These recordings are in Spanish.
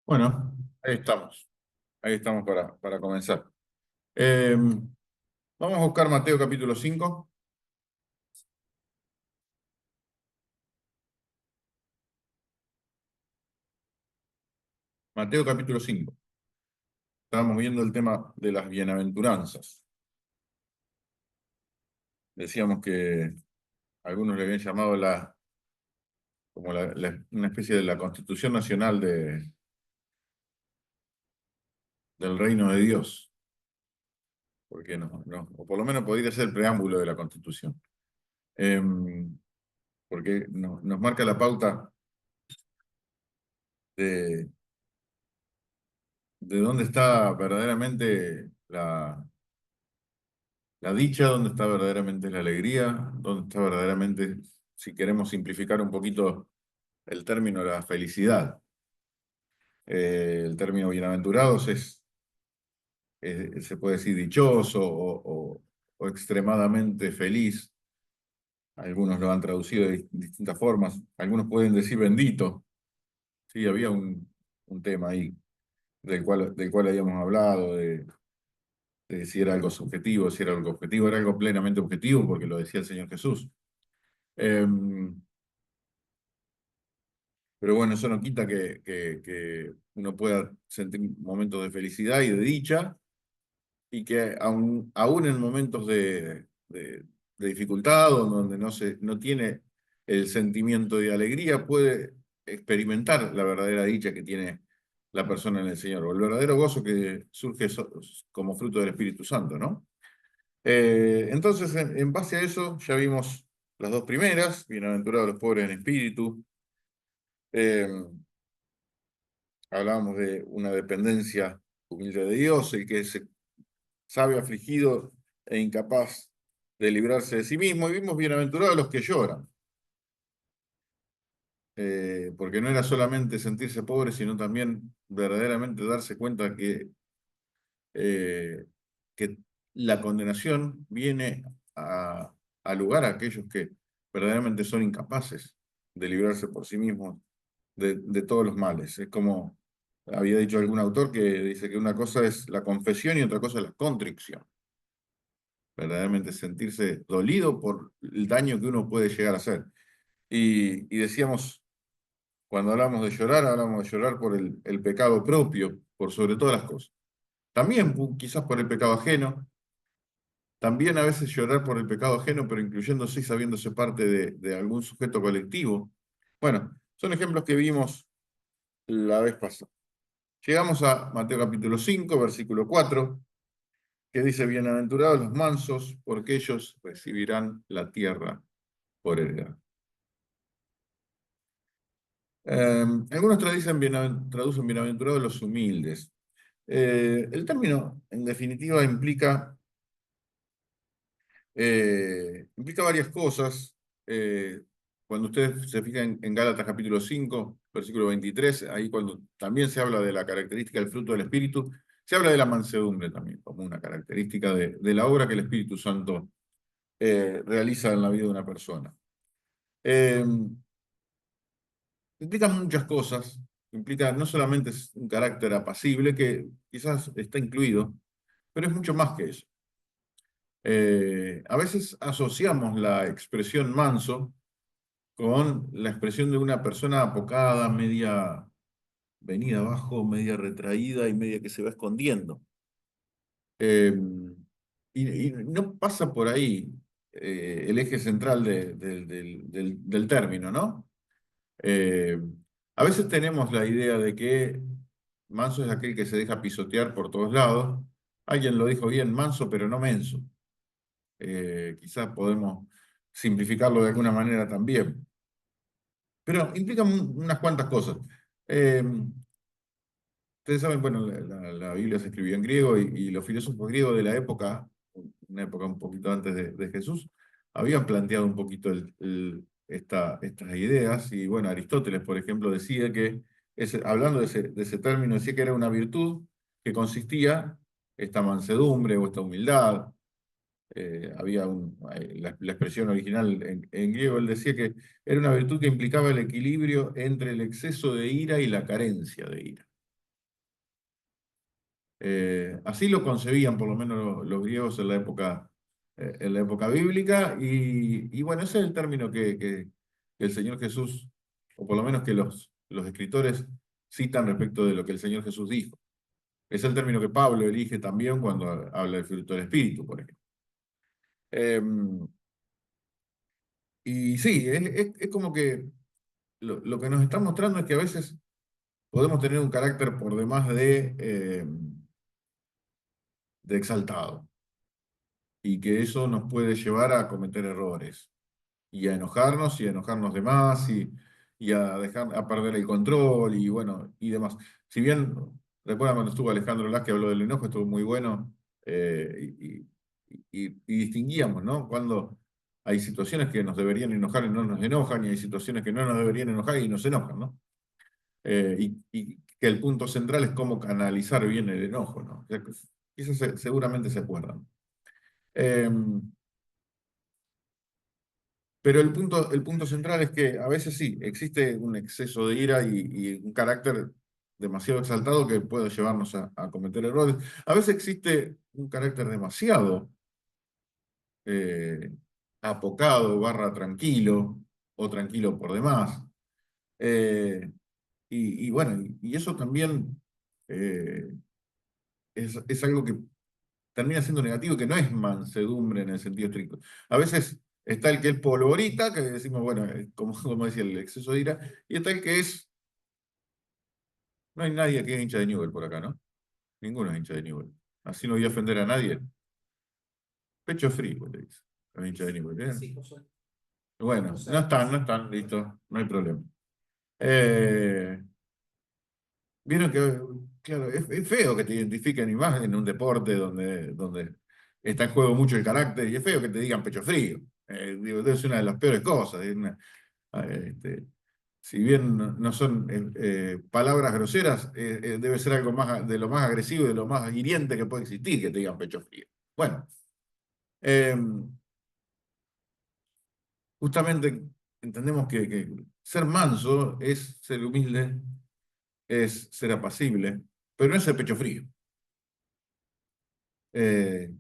Bueno, ahí estamos. Ahí estamos para comenzar. Eh, Vamos a buscar Mateo capítulo 5. Mateo capítulo 5. Estábamos viendo el tema de las bienaventuranzas. Decíamos que algunos le habían llamado una especie de la Constitución Nacional del Reino de Dios. Porque o por lo menos podría ser el preámbulo de la Constitución. Eh, Porque nos marca la pauta de, de dónde está verdaderamente la dicha, dónde está verdaderamente la alegría, dónde está verdaderamente, si queremos simplificar un poquito el término, la felicidad. El término bienaventurados se puede decir dichoso o extremadamente feliz. Algunos lo han traducido de distintas formas. Algunos pueden decir bendito. Sí, había un tema ahí del cual habíamos hablado, de si era algo subjetivo, si era algo objetivo. Era algo plenamente objetivo porque lo decía el Señor Jesús. Pero bueno, eso no quita que uno pueda sentir momentos de felicidad y de dicha, y que aún en momentos de dificultad, o donde no tiene el sentimiento de alegría, puede experimentar la verdadera dicha que tiene la persona en el Señor, o el verdadero gozo que surge como fruto del Espíritu Santo, ¿no? Entonces, en base a eso, ya vimos las dos primeras: bienaventurados los pobres en espíritu. Eh, Hablábamos de una dependencia humilde de Dios, el que se sabe afligido e incapaz de librarse de sí mismo, y vimos bienaventurados los que lloran, porque no era solamente sentirse pobre, sino también verdaderamente darse cuenta eh, que la condenación viene a lugar a aquellos que verdaderamente son incapaces de librarse por sí mismos de todos los males. Es como había dicho algún autor, que dice que una cosa es la confesión y otra cosa es la contrición. Verdaderamente sentirse dolido por el daño que uno puede llegar a hacer. Y decíamos, cuando hablamos de llorar por el pecado propio, por sobre todas las cosas. También quizás por el pecado ajeno, también a veces llorar por el pecado ajeno, pero incluyéndose y sabiéndose parte de algún sujeto colectivo. Bueno, son ejemplos que vimos la vez pasada. Llegamos a Mateo capítulo 5, versículo 4, que dice: bienaventurados los mansos, porque ellos recibirán la tierra por heredad. Algunos traducen bienaventurados los humildes. El término, en definitiva, implica varias cosas. Eh, Cuando ustedes se fijan en Gálatas capítulo 5, versículo 23, ahí cuando también se habla de la característica del fruto del Espíritu, se habla de la mansedumbre también, como una característica de la obra que el Espíritu Santo realiza en la vida de una persona. Eh, Implica muchas cosas. Implica no solamente es un carácter apacible, que quizás está incluido, pero es mucho más que eso. A veces asociamos la expresión manso con la expresión de una persona apocada, media venida abajo, media retraída y media que se va escondiendo. Eh, y no pasa por ahí el eje central del término, ¿no? Eh, a veces tenemos la idea de que manso es aquel que se deja pisotear por todos lados. Alguien lo dijo bien: manso pero no menso. Quizás podemos simplificarlo de alguna manera también. Pero implica unas cuantas cosas. Eh, Ustedes saben, bueno, la Biblia se escribió en griego, y los filósofos griegos de la época, una época un poquito antes de Jesús, habían planteado un poquito estas ideas. Y bueno, Aristóteles, por ejemplo, decía que, hablando de ese término, decía que era una virtud que consistía esta mansedumbre o esta humildad. La expresión original en griego, él decía que era una virtud que implicaba el equilibrio entre el exceso de ira y la carencia de ira. Así lo concebían por lo menos los griegos en la época bíblica, y bueno, ese es el término que el Señor Jesús, o por lo menos que los escritores citan respecto de lo que el Señor Jesús dijo. Es el término que Pablo elige también cuando habla del fruto del Espíritu, por ejemplo. Y sí, es como que lo que nos está mostrando es que a veces podemos tener un carácter por demás de exaltado, y que eso nos puede llevar a cometer errores y a enojarnos de más, y a dejar, a perder el control y bueno, y demás. Si bien, recuerdan cuando estuvo Alejandro Las que habló del enojo, estuvo muy bueno, y distinguíamos, ¿no? Cuando hay situaciones que nos deberían enojar y no nos enojan, y hay situaciones que no nos deberían enojar y nos enojan, ¿no? Y que el punto central es cómo canalizar bien el enojo, ¿no? O sea, que eso seguramente se acuerdan. Eh, pero el punto central es que a veces sí, existe un exceso de ira y un carácter demasiado exaltado que puede llevarnos a cometer errores. A veces existe un carácter demasiado eh, apocado, barra tranquilo, o tranquilo por demás. Eh, y bueno, y eso también eh, es algo que termina siendo negativo, que no es mansedumbre en el sentido estricto. A veces está el que es polvorita, que decimos, bueno, como decía, el exceso de ira, y está el que es, no hay nadie que es hincha de Newell por acá, ¿no? Ninguno es hincha de Newell. Así no voy a ofender a nadie. Pecho frío, le dice. Es hincha de Newell, ¿bien? Sí, José. Bueno, no están, listo, no hay problema. Eh, Vieron que, claro, es feo que te identifiquen, y más en un deporte donde está en juego mucho el carácter, y es feo que te digan pecho frío. Digo, es una de las peores cosas. Este, si bien no son palabras groseras, debe ser algo más, de lo más agresivo y de lo más hiriente que puede existir, que te digan pecho frío. Bueno, eh, justamente entendemos que ser manso es ser humilde, es ser apacible, pero no es ser pecho frío. Eh,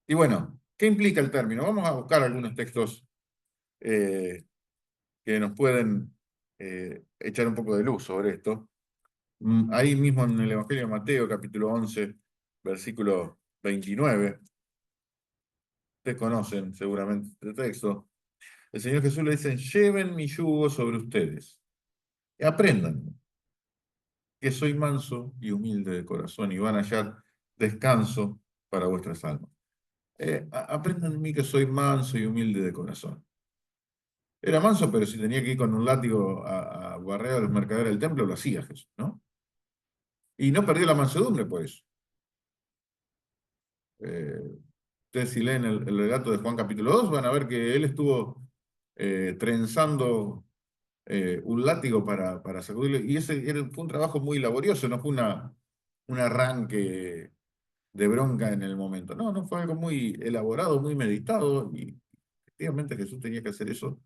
y bueno, ¿qué implica el término? Vamos a buscar algunos textos eh, que nos pueden echar un poco de luz sobre esto. Ahí mismo en el Evangelio de Mateo, capítulo 11, versículo 29, ustedes conocen seguramente este texto. El Señor Jesús le dice: lleven mi yugo sobre ustedes y aprendan que soy manso y humilde de corazón, y van a hallar descanso para vuestras almas. Aprendan de mí que soy manso y humilde de corazón. Era manso, pero si tenía que ir con un látigo a guarrear a los mercaderes del templo, lo hacía Jesús, ¿no? Y no perdió la mansedumbre por eso. Eh, Ustedes si leen el relato de Juan capítulo 2 van a ver que él estuvo trenzando un látigo para sacudirlo, y fue un trabajo muy laborioso, no fue un arranque de bronca en el momento. No, no, fue algo muy elaborado, muy meditado, y efectivamente Jesús tenía que hacer eso.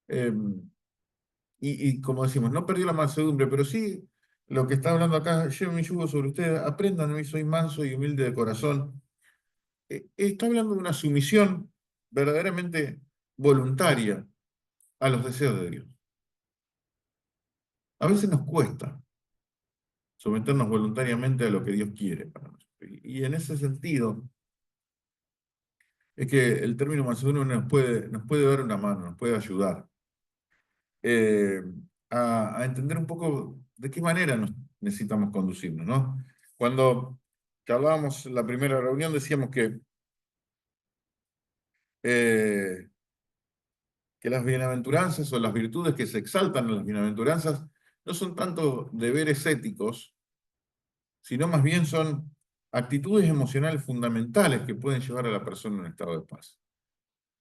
Eh, y como decimos, no perdió la mansedumbre, pero sí lo que está hablando acá: lleven mi yugo sobre ustedes, aprendan de mí, soy manso y humilde de corazón. Está hablando de una sumisión verdaderamente voluntaria a los deseos de Dios. A veces nos cuesta someternos voluntariamente a lo que Dios quiere para nosotros. Y en ese sentido es que el término mansedumbre nos puede dar una mano, nos puede ayudar eh, a entender un poco de qué manera nos necesitamos conducirnos, ¿no? Cuando hablábamos en la primera reunión decíamos eh, que las bienaventuranzas, o las virtudes que se exaltan en las bienaventuranzas, no son tanto deberes éticos, sino más bien son actitudes emocionales fundamentales que pueden llevar a la persona a un estado de paz.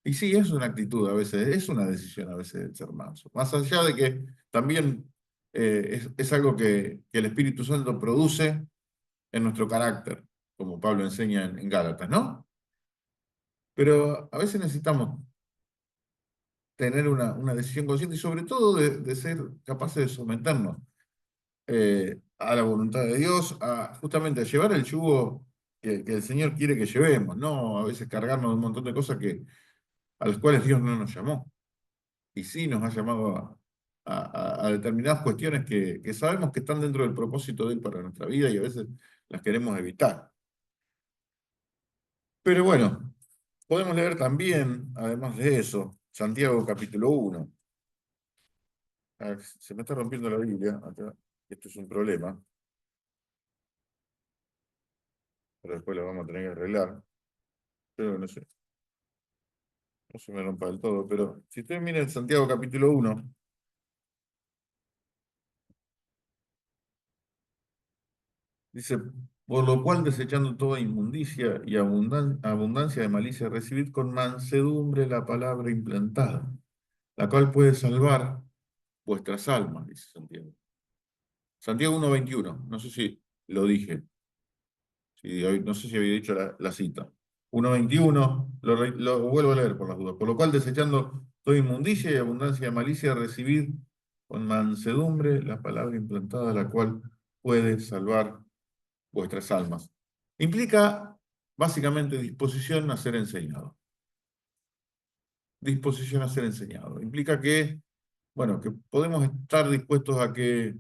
Y sí, es una actitud a veces, es una decisión a veces el ser manso. Más allá de que también es algo que el Espíritu Santo produce en nuestro carácter, como Pablo enseña en Gálatas, ¿no? Pero a veces necesitamos tener una decisión consciente, y sobre todo de ser capaces de someternos a la voluntad de Dios, a justamente a llevar el yugo que el Señor quiere que llevemos, no a veces cargarnos de un montón de cosas a las cuales Dios no nos llamó. Y sí nos ha llamado a determinadas cuestiones que sabemos que están dentro del propósito de Él para nuestra vida y a veces las queremos evitar. Pero bueno, podemos leer también, además de eso, Santiago capítulo 1. Se me está rompiendo la Biblia acá. Esto es un problema, pero después lo vamos a tener que arreglar. Pero no sé, no se me rompa del todo. Pero si ustedes miran Santiago capítulo 1, dice, por lo cual desechando toda inmundicia y abundancia de malicia, recibid con mansedumbre la palabra implantada, la cual puede salvar vuestras almas, dice Santiago. Santiago 1:21, no sé si lo dije. Sí, no sé si había dicho la cita. 1:21, lo vuelvo a leer por las dudas. Por lo cual, desechando toda inmundicia y abundancia de malicia, recibid con mansedumbre la palabra implantada, la cual puede salvar vuestras almas. Implica básicamente disposición a ser enseñado. Disposición a ser enseñado. Implica que, bueno, que podemos estar dispuestos a que,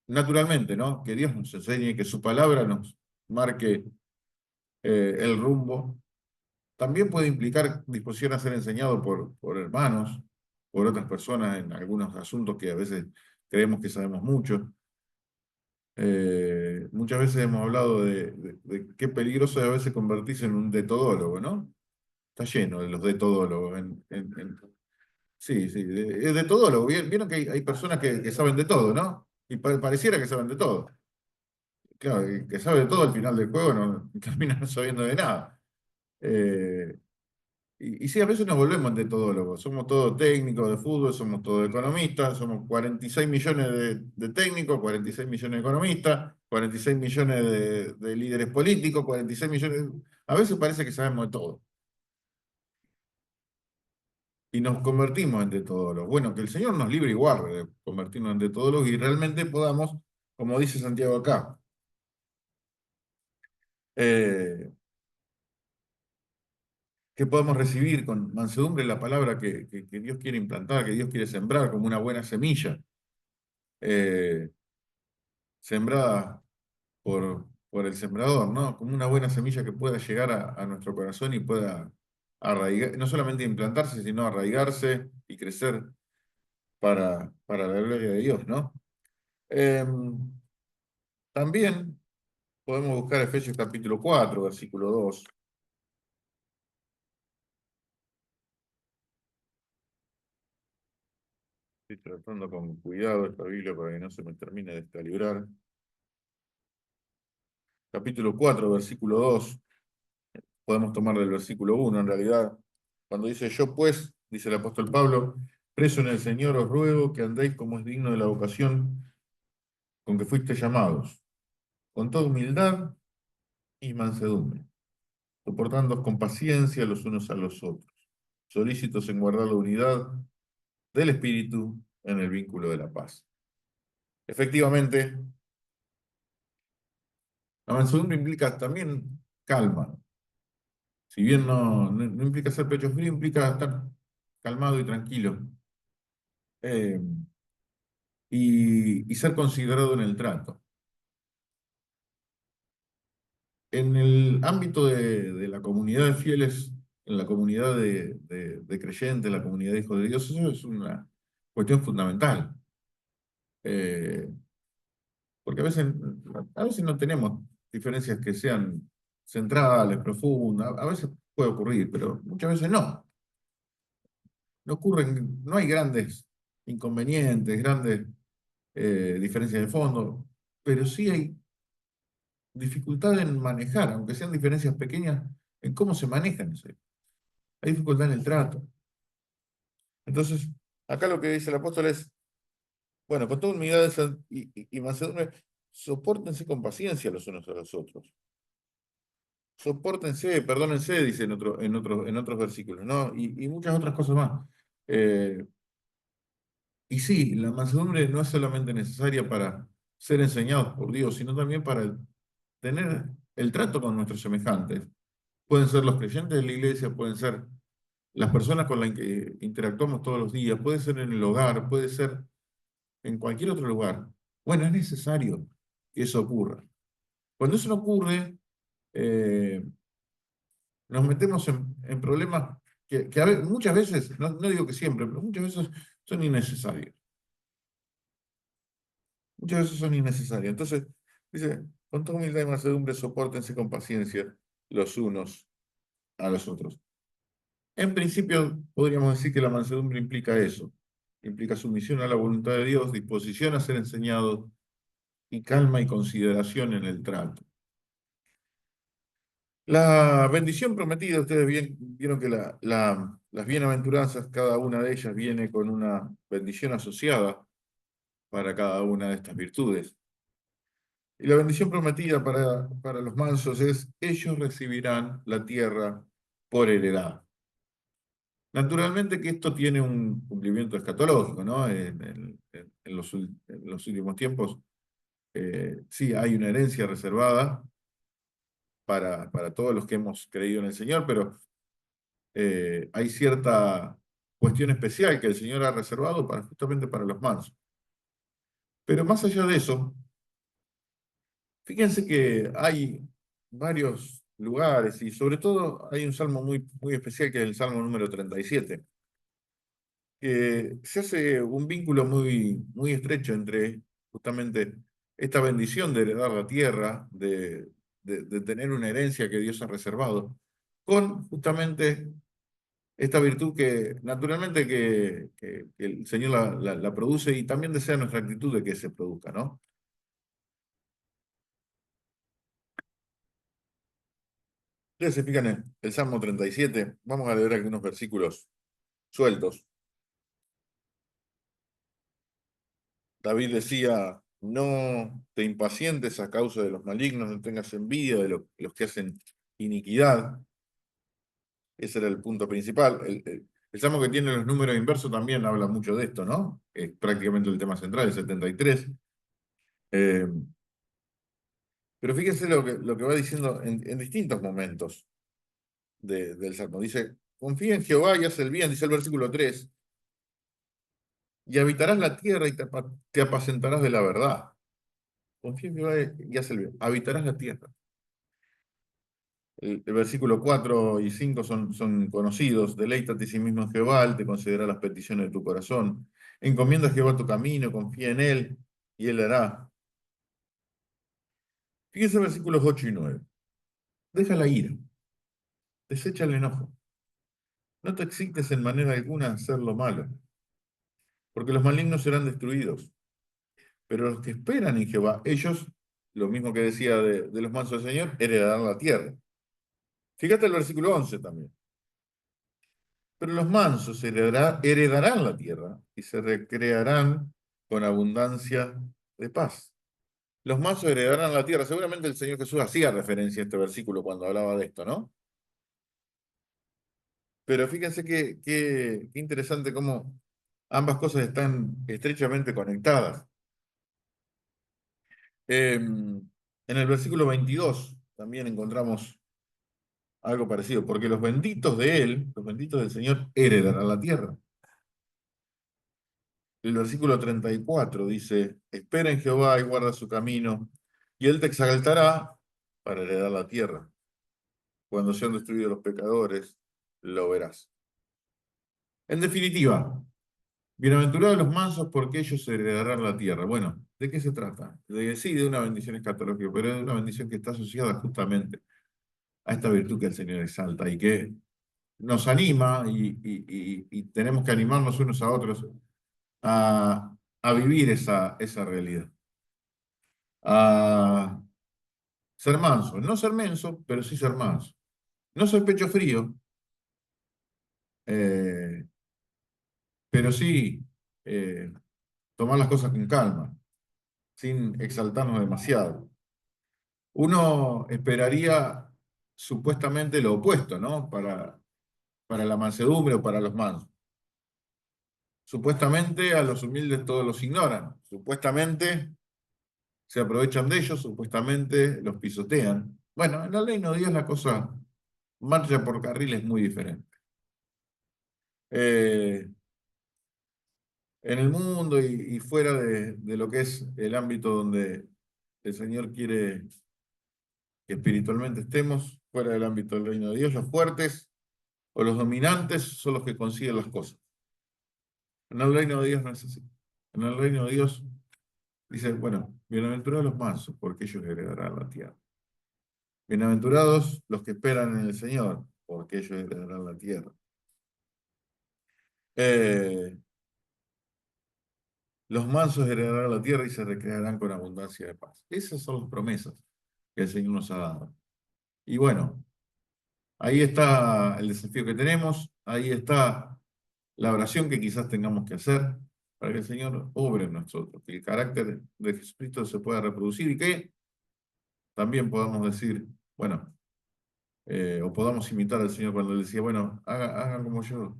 naturalmente, ¿no? Que Dios nos enseñe, que su palabra nos marque el rumbo. También puede implicar disposición a ser enseñado por hermanos, por otras personas en algunos asuntos que a veces creemos que sabemos mucho. Muchas veces hemos hablado de qué peligroso es a veces convertirse en un detodólogo, ¿no? Está lleno de los detodólogos. Sí, sí, es detodólogo. Vieron que hay personas que saben de todo, ¿no? Y pareciera que saben de todo. Claro, el que sabe de todo al final del juego no termina no sabiendo de nada. Eh, y sí, a veces nos volvemos de todólogos. Somos todos técnicos de fútbol, somos todos economistas, somos 46 millones de técnicos, 46 millones de economistas, 46 millones de líderes políticos, 46 millones. A veces parece que sabemos de todo. Y nos convertimos en tetodólogos. Bueno, que el Señor nos libre y guarde de convertirnos en tetodólogos y realmente podamos, como dice Santiago acá, eh, que podamos recibir con mansedumbre la palabra que Dios quiere implantar, que Dios quiere sembrar como una buena semilla. eh, Sembrada por el sembrador, ¿no? Como una buena semilla que pueda llegar a nuestro corazón y pueda arraigar, no solamente implantarse, sino arraigarse y crecer para la gloria de Dios, ¿no? También podemos buscar Efesios capítulo 4 versículo 2. Estoy tratando con cuidado esta Biblia para que no se me termine de descalibrar. Capítulo 4 versículo 2. Podemos tomar del versículo 1 en realidad, cuando dice, yo pues, dice el apóstol Pablo, preso en el Señor, os ruego que andéis como es digno de la vocación con que fuiste llamados, con toda humildad y mansedumbre, soportándoos con paciencia los unos a los otros, solícitos en guardar la unidad del Espíritu en el vínculo de la paz. Efectivamente, la mansedumbre implica también calma. Si bien no implica ser pecho frío, implica estar calmado y tranquilo. Eh, y ser considerado en el trato. En el ámbito de la comunidad de fieles, en la comunidad de creyentes, la comunidad de hijos de Dios, eso es una cuestión fundamental. Eh, Porque a veces no tenemos diferencias que sean centrales, profundas, a veces puede ocurrir, pero muchas veces no. No ocurren, no hay grandes inconvenientes, grandes diferencias de fondo, pero sí hay dificultad en manejar, aunque sean diferencias pequeñas, en cómo se manejan eso. Hay dificultad en el trato. Entonces, acá lo que dice el apóstol es, bueno, con toda humildad y mansedumbre, sopórtense con paciencia los unos a los otros. Sopórtense, perdónense, dice en otros versículos, ¿no? Y muchas otras cosas más. Eh, y sí, la mansedumbre no es solamente necesaria ser enseñados por Dios, sino también para tener el trato con nuestros semejantes. Pueden ser los creyentes de la iglesia, pueden ser las personas con las que interactuamos todos los días, puede ser en el hogar, puede ser en cualquier otro lugar. Bueno, es necesario que eso ocurra. Cuando eso no ocurre, eh, nos metemos en problemas que muchas veces, no digo que siempre, pero muchas veces son innecesarios. Muchas veces son innecesarios. Entonces, dice, con toda humildad y mansedumbre, sopórtense con paciencia los unos a los otros. En principio, podríamos decir que la mansedumbre implica eso. Implica sumisión a la voluntad de Dios, disposición a ser enseñado y calma y consideración en el trato. La bendición prometida, ustedes vieron que las bienaventuranzas, cada una de ellas viene con una bendición asociada para cada una de estas virtudes. Y la bendición prometida para los mansos es, ellos recibirán la tierra por heredad. Naturalmente que esto tiene un cumplimiento escatológico, ¿no? En los últimos tiempos, sí, hay una herencia reservada para todos los que hemos creído en el Señor, pero hay cierta cuestión especial que el Señor ha reservado justamente para los mansos. Pero más allá de eso, fíjense que hay varios lugares y sobre todo hay un salmo muy especial que es el Salmo número 37, que se hace un vínculo muy estrecho entre justamente esta bendición de heredar la tierra, de tener una herencia que Dios ha reservado, con justamente esta virtud que naturalmente que el Señor la produce y también desea nuestra actitud de que se produzca, ¿no? Ustedes se fijan en el Salmo 37, vamos a leer algunos versículos sueltos. David decía, no te impacientes a causa de los malignos, no tengas envidia de los que hacen iniquidad. Ese era el punto principal. El Salmo que tiene los números inversos también habla mucho de esto, ¿no? Es prácticamente el tema central, el 73. Eh, pero fíjense lo que va diciendo en distintos momentos del Salmo. Dice, confía en Jehová y haz el bien, dice el versículo 3, y habitarás la tierra y te apacentarás de la verdad. Confía en Jehová y haz el bien, habitarás la tierra. El versículo 4 y 5 son conocidos. Deleítate a sí mismo en Jehová, él te concederá las peticiones de tu corazón. Encomienda a Jehová tu camino, confía en él y él hará. Fíjense versículos 8 y 9. Deja la ira, desecha el enojo. No te excites en manera alguna a hacer lo malo, porque los malignos serán destruidos. Pero los que esperan en Jehová, ellos, lo mismo que decía de los mansos del Señor, heredarán la tierra. Fíjate el versículo 11 también. Pero los mansos heredarán la tierra y se recrearán con abundancia de paz. Los mansos heredarán la tierra. Seguramente el Señor Jesús hacía referencia a este versículo cuando hablaba de esto, ¿no? Pero fíjense qué interesante cómo ambas cosas están estrechamente conectadas. En el versículo 22 también encontramos algo parecido, porque los benditos de él, los benditos del Señor, heredarán la tierra. El versículo 34 dice, espera en Jehová y guarda su camino, y él te exaltará para heredar la tierra. Cuando sean destruidos los pecadores, lo verás. En definitiva, bienaventurados los mansos porque ellos heredarán la tierra. Bueno, ¿de qué se trata? Sí, de una bendición escatológica, pero de una bendición que está asociada justamente a esta virtud que el Señor exalta y que nos anima y tenemos que animarnos unos a otros a vivir esa realidad. A ser manso, no ser menso, pero sí ser manso. No ser pecho frío, eh, pero sí eh, tomar las cosas con calma, sin exaltarnos demasiado. Uno esperaría supuestamente lo opuesto, ¿no? Para la mansedumbre o para los mansos. Supuestamente a los humildes todos los ignoran. Supuestamente se aprovechan de ellos, supuestamente los pisotean. Bueno, en el reino de Dios la cosa marcha por carriles muy diferentes. Eh, en el mundo y fuera de lo que es el ámbito donde el Señor quiere que espiritualmente estemos, fuera del ámbito del reino de Dios, los fuertes o los dominantes son los que consiguen las cosas. En el reino de Dios no es así. En el reino de Dios dice, bueno, bienaventurados los mansos, porque ellos heredarán la tierra. Bienaventurados los que esperan en el Señor, porque ellos heredarán la tierra. Eh, los mansos heredarán la tierra y se recrearán con abundancia de paz. Esas son las promesas que el Señor nos ha dado. Y bueno, ahí está el desafío que tenemos, ahí está la oración que quizás tengamos que hacer para que el Señor obre en nosotros, que el carácter de Jesucristo se pueda reproducir y que también podamos decir, bueno, o podamos imitar al Señor cuando Él decía, bueno, hagan como yo,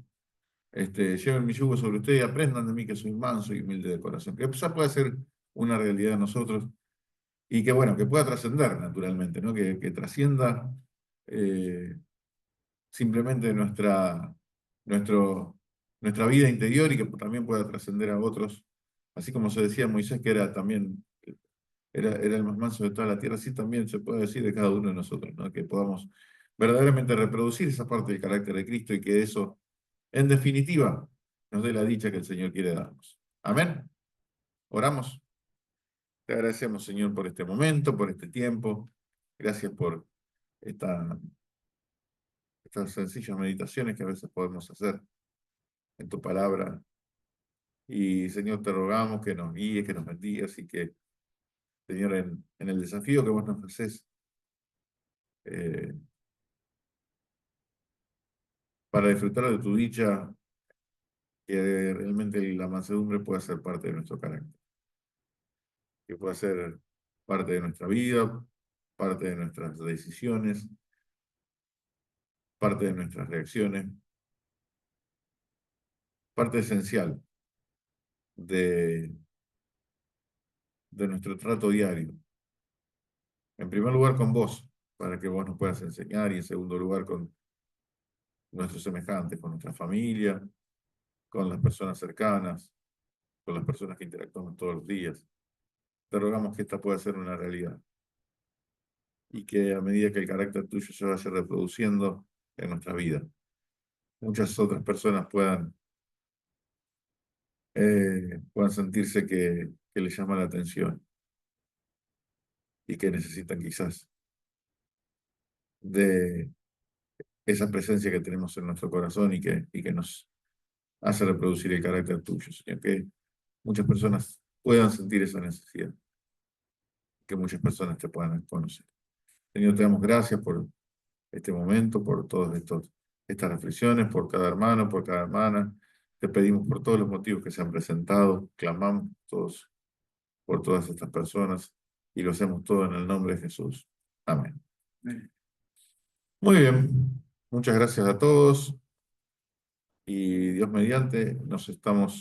lleven mi yugo sobre ustedes y aprendan de mí que soy manso y humilde de corazón. Que esa puede ser una realidad de nosotros y que, bueno, que pueda trascender naturalmente, ¿no? Que trascienda eh, simplemente nuestro, nuestra vida interior y que también pueda trascender a otros. Así como se decía Moisés, que era también era el más manso de toda la tierra, así también se puede decir de cada uno de nosotros, ¿no? Que podamos verdaderamente reproducir esa parte del carácter de Cristo y que eso, en definitiva, nos dé la dicha que el Señor quiere darnos. Amén. Oramos. Te agradecemos, Señor, por este momento, por este tiempo. Gracias por esta, estas sencillas meditaciones que a veces podemos hacer en tu palabra. Y, Señor, te rogamos que nos guíes, que nos bendigas y que, Señor, en el desafío que vos nos haces, eh, para disfrutar de tu dicha, que realmente la mansedumbre pueda ser parte de nuestro carácter, que pueda ser parte de nuestra vida, parte de nuestras decisiones, parte de nuestras reacciones, parte esencial de, de nuestro trato diario. En primer lugar con vos, para que vos nos puedas enseñar, y en segundo lugar con nuestros semejantes, con nuestra familia, con las personas cercanas, con las personas que interactuamos todos los días. Te rogamos que esta pueda ser una realidad y que a medida que el carácter tuyo se vaya reproduciendo en nuestra vida, muchas otras personas puedan sentirse que les llama la atención y que necesitan quizás de esa presencia que tenemos en nuestro corazón y que nos hace reproducir el carácter tuyo, Señor. Que muchas personas puedan sentir esa necesidad, que muchas personas te puedan conocer. Señor, te damos gracias por este momento, por todas estas reflexiones, por cada hermano, por cada hermana. Te pedimos por todos los motivos que se han presentado, clamamos todos por todas estas personas y lo hacemos todo en el nombre de Jesús. Amén. Muy bien, muchas gracias a todos y Dios mediante nos estamos